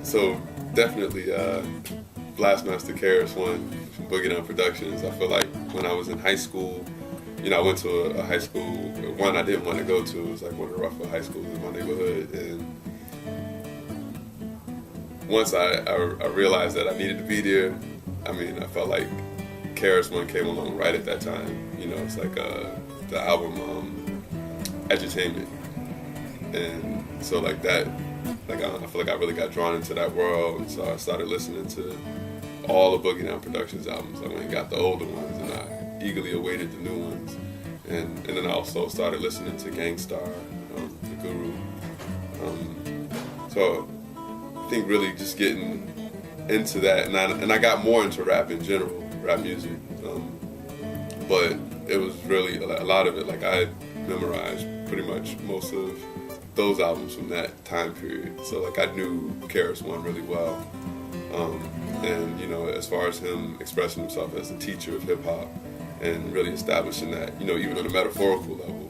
So definitely Blastmaster KRS-One from Boogie Down Productions. I feel like when I was in high school, I went to a high school, one I didn't want to go to. It was like one of the rougher high schools in my neighborhood. And once I realized that I needed to be there, I felt like KRS-One came along right at that time. It's like the album Edutainment. And so like that, I feel like I really got drawn into that world, and so I started listening to all the Boogie Down Productions albums. I went and got the older ones, and I eagerly awaited the new ones. And then I also started listening to Gangstar, the Guru. So I think really just getting into that, and I got more into rap in general, rap music. But it was really a lot of it. Like I memorized pretty much most of those albums from that time period. So like I knew KRS-One really well. And as far as him expressing himself as a teacher of hip hop and really establishing that, even on a metaphorical level,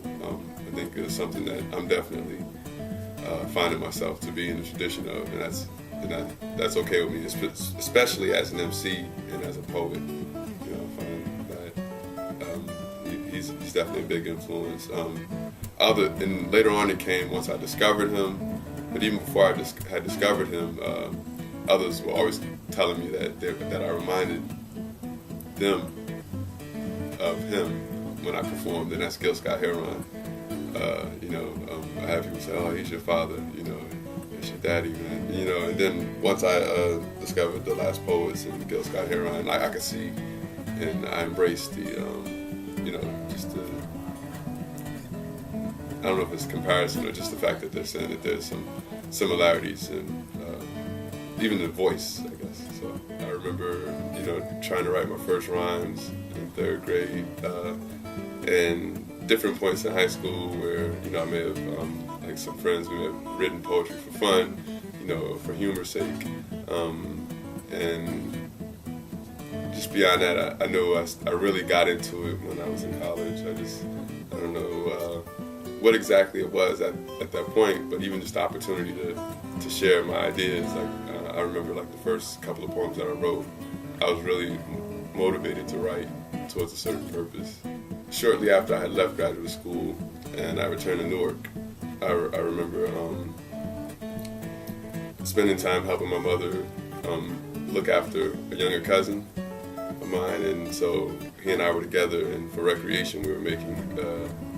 I think is something that I'm definitely finding myself to be in the tradition of, and that's okay with me, especially as an MC and as a poet. I find that he's definitely a big influence. And later on it came once I discovered him, but even before I had discovered him, others were always telling me that I reminded them of him when I performed, and that's Gil Scott-Heron. I have people say, "Oh, he's your father," it's your daddy, man. And then once I discovered the Last Poets and Gil Scott-Heron, I could see, and I embraced the, just the, I don't know if it's a comparison or just the fact that they're saying that there's some similarities in even the voice, I guess. So I remember, trying to write my first rhymes in 3rd grade, and different points in high school where, I may have, like some friends who have written poetry for fun, for humor's sake. And just beyond that, I know I really got into it when I was in college. I don't know what exactly it was at that point, but even just the opportunity to share my ideas. Like I remember like the first couple of poems that I wrote, I was really motivated to write towards a certain purpose. Shortly after I had left graduate school and I returned to Newark, I remember spending time helping my mother look after a younger cousin of mine, and so he and I were together, and for recreation we were making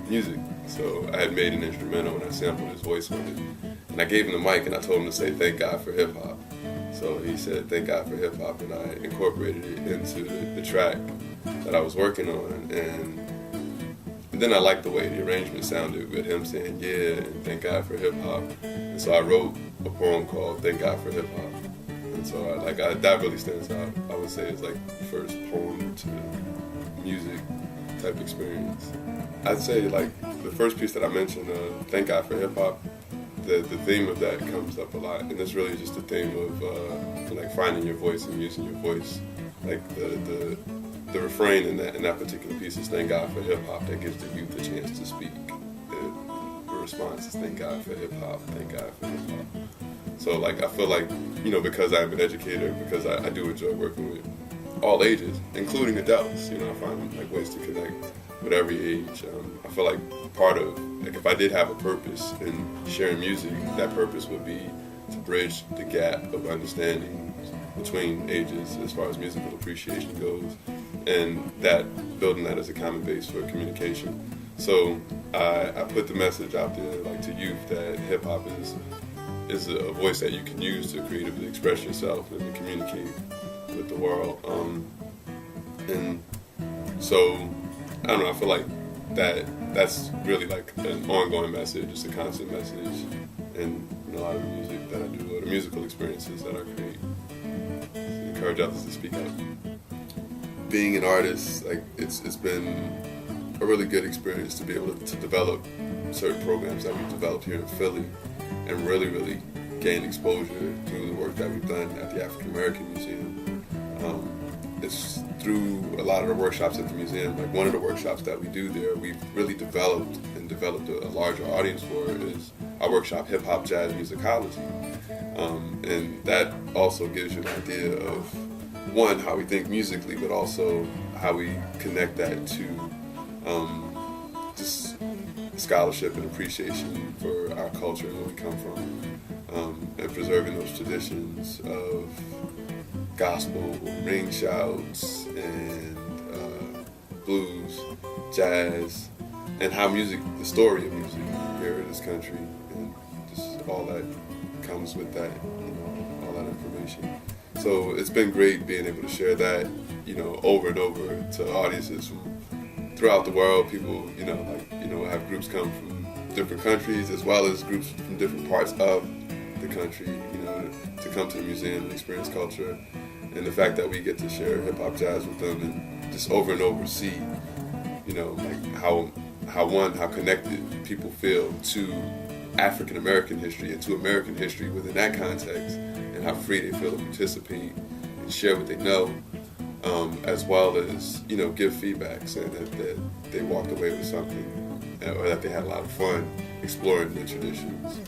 music. So I had made an instrumental and I sampled his voice on it, and I gave him the mic and I told him to say "Thank God for Hip Hop." So he said "Thank God for Hip Hop," and I incorporated it into the track that I was working on, and then I liked the way the arrangement sounded with him saying "yeah" and "Thank God for Hip Hop," and so I wrote a poem called "Thank God for Hip Hop." And so that really stands out. I would say it's like the first poem to music type experience. I'd say like the first piece that I mentioned, "Thank God for Hip Hop," the theme of that comes up a lot, and it's really just the theme of like finding your voice and using your voice. Like the refrain in that particular piece is "Thank God for Hip Hop," that gives the youth a chance to speak. The response is "Thank God for Hip Hop, thank God for Hip Hop." So like I feel like, because I'm an educator, because I do enjoy working with all ages, including adults, I find like ways to connect with every age. I feel like part of, like if I did have a purpose in sharing music, that purpose would be to bridge the gap of understanding between ages as far as musical appreciation goes, and building that as a common base for communication. So I put the message out there like to youth that hip hop is a voice that you can use to creatively express yourself and to communicate with the world. And so I don't know, I feel like that's really like an ongoing message, it's a constant message in a lot of the music that I do, or the musical experiences that I create. So encourage others to speak up. Being an artist, like it's been a really good experience to be able to develop certain programs that we've developed here in Philly, and really gain exposure through the work that we've done at the African American Museum. It's through a lot of the workshops at the museum. Like one of the workshops that we do there, we've really developed a larger audience for, is our workshop Hip Hop Jazz Musicology. And that also gives you an idea of, one, how we think musically, but also how we connect that to just scholarship and appreciation for our culture and where we come from, and preserving those traditions of gospel, ring shouts, and blues, jazz, and how music, the story of music here in this country, and just all that comes with that, all that information. So it's been great being able to share that, over and over to audiences from throughout the world. People, have groups come from different countries as well as groups from different parts of the country, to come to the museum and experience culture. And the fact that we get to share hip-hop jazz with them and just over and over see, how connected people feel to African American history and to American history within that context, and how free they feel to participate and share what they know, as well as, give feedback saying that they walked away with something, or that they had a lot of fun exploring the traditions.